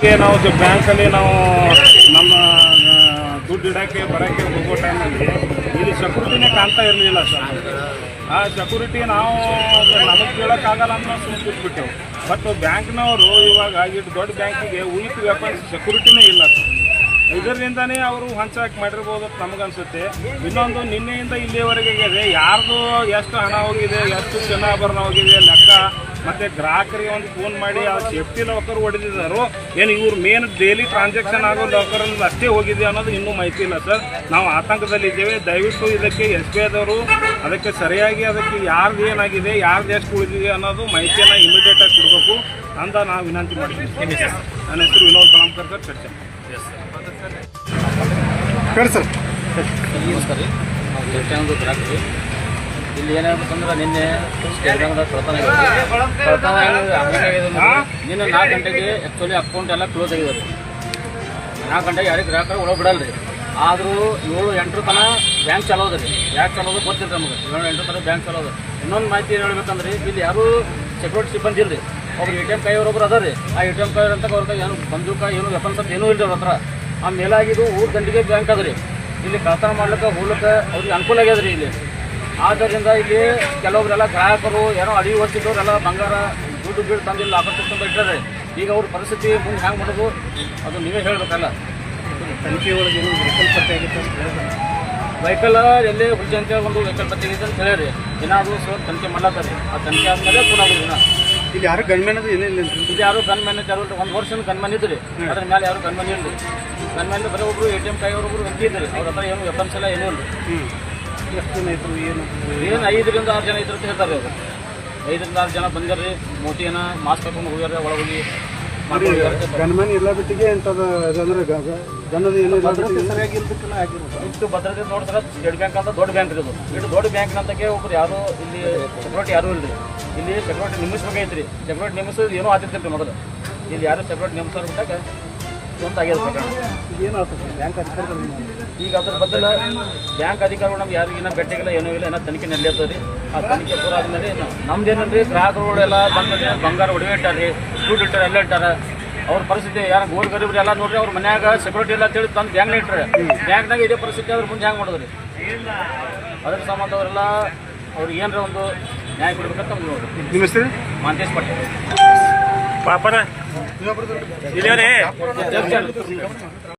ಅದಕ್ಕೆ ನಾವು ಬ್ಯಾಂಕಲ್ಲಿ ನಾವು ನಮ್ಮ ದುಡ್ಡು ಇಡೋಕ್ಕೆ ಬರೋಕ್ಕೆ ಹೋಗೋ ಟೈಮಲ್ಲಿ ಇಲ್ಲಿ ಸೆಕ್ಯೂರಿಟಿನೇ ಕಾಣ್ತಾ ಇರಲಿಲ್ಲ ಸರ್. ಆ ಸೆಕ್ಯೂರಿಟಿ ನಾವು ನಮಗೆ ಕೇಳೋಕ್ಕಾಗಲ್ಲ ಅನ್ನೋ ಸುಮ್ಮನೆ ಕೂತ್ಬಿಟ್ಟೆವು. ಬಟ್ ಬ್ಯಾಂಕ್ನವರು ಇವಾಗ ಇಷ್ಟು ದೊಡ್ಡ ಬ್ಯಾಂಕಿಗೆ ವೀಕ್ ವೆಪನ್ಸ್ ಸೆಕ್ಯೂರಿಟಿನೇ ಇಲ್ಲ ಸರ್. ಇದರಿಂದನೇ ಅವರು ಹೊಂಚಾಕ್ ಮಾಡಿರ್ಬೋದು ಅಂತ ನಮಗನ್ಸುತ್ತೆ. ಇನ್ನೊಂದು ನಿನ್ನೆಯಿಂದ ಇಲ್ಲಿವರೆಗೆ ಇದೆ, ಯಾರ್ದು ಎಷ್ಟು ಹಣ ಹೋಗಿದೆ, ಎಷ್ಟು ಚಿನ್ನಾಭರಣ ಹೋಗಿದೆ ಲೆಕ್ಕ, ಮತ್ತು ಗ್ರಾಹಕರಿಗೆ ಒಂದು ಫೋನ್ ಮಾಡಿ ಆ ಸೇಫ್ಟಿ ಲಾಕರ್ ಹೊಡೆದಿದ್ದಾರೋ ಏನು ಇವ್ರು ಮೇನ್ ಡೈಲಿ ಟ್ರಾನ್ಸಾಕ್ಷನ್ ಆಗೋ ಲಾಕರಲ್ಲಿ ಅಷ್ಟೇ ಹೋಗಿದೆ ಅನ್ನೋದು ಇನ್ನೂ ಮಾಹಿತಿ ಇಲ್ಲ ಸರ್. ನಾವು ಆತಂಕದಲ್ಲಿದ್ದೇವೆ. ದಯವಿಟ್ಟು ಇದಕ್ಕೆ SBI ಆದವರು ಅದಕ್ಕೆ ಸರಿಯಾಗಿ ಅದಕ್ಕೆ ಯಾರ್ದು ಏನಾಗಿದೆ, ಯಾರ್ದು ಎಷ್ಟು ಉಳಿದಿದೆ ಅನ್ನೋದು ಮಾಹಿತಿಯನ್ನು ಇಮಿಡಿಯೇಟಾಗಿ ಕೊಡಬೇಕು ಅಂತ ನಾವು ವಿನಂತಿ ಮಾಡ್ತೀವಿ. ನನ್ನ ಹೆಸರು ವಿನೋದ್ ಬಣಾಂಕರ್ ಸರ್, ಚರ್ಚೆ. ಹೇಳಿ ಸರ್. ನಮಸ್ಕಾರ ರೀ. ನಾವು ಚರ್ಚೆ ಗ್ರಾಹಕರು. ಇಲ್ಲಿ ಏನಾಗ್ಬೇಕಂದ್ರೆ ನಿನ್ನೆ ಸ್ಟೇಟ್ ಬ್ಯಾಂಕ್ದಾಗ ಕಳ್ತನ ನಿನ್ನೆ 4 ಗಂಟೆಗೆ ಆ್ಯಕ್ಚುಲಿ ಅಕೌಂಟ್ ಎಲ್ಲ ಕ್ಲೋಸ್ ಆಗಿದ್ದಾರೆ. 4 ಗಂಟೆಗೆ ಯಾರಿಗೆ ಗ್ರಾಹಕರು ಒಳಗೆ ಬಿಡಲ್ಲ ರೀ. ಆದರೂ 7-8 ತನಕ ಬ್ಯಾಂಕ್ ಚಲೋದು ರೀ. ಯಾಕೆ ಚಲೋದು ಗೊತ್ತಿಲ್ಲ ನಮಗೆ. 7-8 ತನಕ ಬ್ಯಾಂಕ್ ಚಲೋದು. ಇನ್ನೊಂದು ಮಾಹಿತಿ ಏನು ಹೇಳ್ಬೇಕಂದ್ರೆ ಇಲ್ಲಿ ಯಾರೂ ಸೆಕ್ಯೂರಿಟಿ ಸಿಬ್ಬಂದಿ ಇಲ್ಲ ರೀ. ಒಬ್ರು ATM ಕೈಯವರೊಬ್ರು ಅದ ರೀ. ಆ ATM ಕೈಯವ್ರು ಅಂತ ಅವ್ರ ಏನು ಬಂದೂಕ ಏನು ವೆಪನ್ಸ್ ಅಂತ ಏನೂ ಇಲ್ಲ ಅವ್ರ ಹತ್ರ. ಆ ಮೇಲಾಗಿದ್ದು ಊರು ದಂಡಿಗೆ ಬ್ಯಾಂಕ್ ಅದ ರೀ. ಇಲ್ಲಿ ಕಳ್ತನ ಮಾಡ್ಲಿಕ್ಕೆ ಹೋಗ್ಲಿಕ್ಕೆ ಅವ್ರಿಗೆ ಅನುಕೂಲ ಆಗ್ಯದ ರೀ ಇಲ್ಲಿ. ಆದ್ದರಿಂದ ಇಲ್ಲಿ ಕೆಲವೊಬ್ಬರೆಲ್ಲ ಗ್ರಾಹಕರು ಏನೋ ಅಡಿಗೆ ಹೊತ್ತಿದ್ದವರೆಲ್ಲ ಬಂಗಾರ ದುಡ್ಡು ಬೀಡು ತಂದಿಲ್ಲ ಆಕರ್ಷಿಸ್ಕೊಂಡು ಇಟ್ಟರೆ ಈಗ ಅವ್ರ ಪರಿಸ್ಥಿತಿ ಮುಂದೆ ಹ್ಯಾಂಗೆ ಮಾಡೋದು ಅದು ನೀವೇ ಹೇಳಬೇಕಲ್ಲ. ತನಿಖೆ ಒಳಗೆ ಏನು ವೆಹಿಕಲ್ ಪತ್ತೆ ಆಗಿತ್ತು ಅಂತ ಹೇಳಿದ್ರೆ ವೆಹಿಕಲ್ ಎಲ್ಲೇ ಹುಚ್ಚ ಅಂತೇಳಿ ಒಂದು ವೆಹಿಕಲ್ ಪತ್ತೆ ಆಗಿದೆ ಅಂತ ಹೇಳಿರಿ. ಏನಾದರೂ ಸರ್ ತನಿಖೆ ಮಾಡ್ಲಾತಾರೆ. ಆ ತನಿಖೆ ಆದಮೇಲೆ ಕೂಡ ದಿನ ಇಲ್ಲಿ ಯಾರು ಗನ್ಮ್ಯಾನ್ ಅದು ಏನಿಲ್ಲ. ಇದು ಯಾರು ಗನ್ಮ್ಯಾನ್ ಯಾರು 1 ವರ್ಷದ ಗನ್ಮ್ಯಾನ್ ಇದ್ರಿ. ಅದ್ರ ಮೇಲೆ ಯಾರು ಗನ್ಮ್ಯಾನ್ ಇಲ್ಲ ರೀ. ಗನ್ಮ್ಯಾನ್ ಬರೀ ಒಬ್ರು ATM ಕೈಯವರೊಬ್ರು ವ್ಯಕ್ತಿ ಇದ್ರಿ. ಅವ್ರ ಹತ್ರ ಏನು ವೆಪನ್ಸ್ ಎಲ್ಲ ಏನೂ ಇಲ್ಲ ರೀ. ಎಷ್ಟು ಜನ ಇದ್ರು ಏನು 5ರಿಂದ 6 ಜನ ಇದ್ರು ಅಂತ ಹೇಳ್ತಾರೆ ಅವರು. 5ರಿಂದ 6 ಜನ ಬಂದಿದ್ದಾರೆ. ಮೋಟಿಯನ್ನ ಮಾಸ್ಕ್ ಹಾಕೊಂಡು ಹೋಗ್ಯಾರ ಒಳಗೋಗಿ. ಗನ್ಮ್ಯಾನ್ ಇಲ್ಲ ಬಿಟ್ಟಿಗೆ ಎಂಥದ್ದು ಅಂದ್ರೆ ಗನ್ನದು ಏನು ಸರಿಯಾಗಿ ಇಷ್ಟು ಭದ್ರತೆ ನೋಡ್ತಾರೆ. ಸ್ಟೇಟ್ ಬ್ಯಾಂಕ್ ಅಂತ ದೊಡ್ಡ ಬ್ಯಾಂಕ್ ಇದು. ಇಷ್ಟು ದೊಡ್ಡ ಬ್ಯಾಂಕ್ನಂತಕ್ಕೆ ಒಬ್ರು ಯಾರು ಇಲ್ಲಿ ಸೆಕ್ಯೂರಿಟಿ ಯಾರೂ ಇಲ್ಲ ರೀ. ಇಲ್ಲಿ ಸೆಕ್ಯೂರಿಟಿ ನೇಮಿಸ್ಬೇಕಾಗಿತ್ತು ರೀ. ಸೆಕ್ಯೂರಿಟಿ ನೇಮಿಸೋದು ಏನೂ ಆಗ್ತಿರ್ತೀವಿ ಮೊದಲು. ಇಲ್ಲಿ ಯಾರು ಸೆಕ್ಯೂರಿಟಿ ನೇಮಿಸೋರು ಬಿಟ್ಟಾಗ ಸ್ವಂತ ಆಗ್ಯದ ಪ್ರಕರಣ. ಏನು ಆಗ್ತದೆ ಬ್ಯಾಂಕ್ ಅಧಿಕಾರಿಗಳು ಈಗ ಅದ್ರ ಬದಲು ಬ್ಯಾಂಕ್ ಅಧಿಕಾರಿಗಳು ನಮ್ಗೆ ಯಾರಿಗಿನ್ನ ಭೇಟಿಗಿಲ್ಲ ಏನೂ ಇಲ್ಲ. ಏನೋ ತನಿಖೆ ನಡೆಯತ್ತದ ರೀ. ಆ ತನಿಖೆ ಪೂರ ಆದ್ಮೇಲೆ ನಮ್ದೇನಂದ್ರಿ ಗ್ರಾಹಕರುಗಳೆಲ್ಲ ಬಂದ್ರೆ ಬಂಗಾರ ಒಡವೆ ಇಟ್ಟಾರೆ, ದುಡ್ಡು ಇಟ್ಟಾರೆ, ಎಲ್ಲ ಇಟ್ಟಾರೆ. ಅವ್ರ ಪರಿಸ್ಥಿತಿ ಯಾರು ಗೋರ್ ಗರೀಬ್ರು ಎಲ್ಲ ನೋಡ್ರಿ. ಅವ್ರ ಮನ್ಯಾಗ ಸೆಕ್ಯೂರಿಟಿ ಎಲ್ಲ ಅಂತೇಳಿ ತಂದು ಬ್ಯಾಂಕ್ನಾಗ ಇಟ್ಟರೆ ಬ್ಯಾಂಕ್ನಾಗ ಇದೇ ಪರಿಸ್ಥಿತಿ ಆದ್ರೆ ಮುಂದೆ ಹ್ಯಾಂಗೆ ಮಾಡೋದು ರೀ. ಅದ್ರ ಸಂಬಂಧ ಅವರೆಲ್ಲ ಅವ್ರಿಗೆ ಏನರ ಒಂದು ನ್ಯಾಯ ಕೊಡ್ಬೇಕಂತ ನಮ್ಗೆ ನೋಡ್ರಿ. ನಿಮ್ಮ ಹೆಸರು ಮಾಂತೇಶ್ ಪಟೇಲ್ ಪಾಪನ ಇನ್ನೊಬ್ರದ್ದು ಇಲ್ಲೇ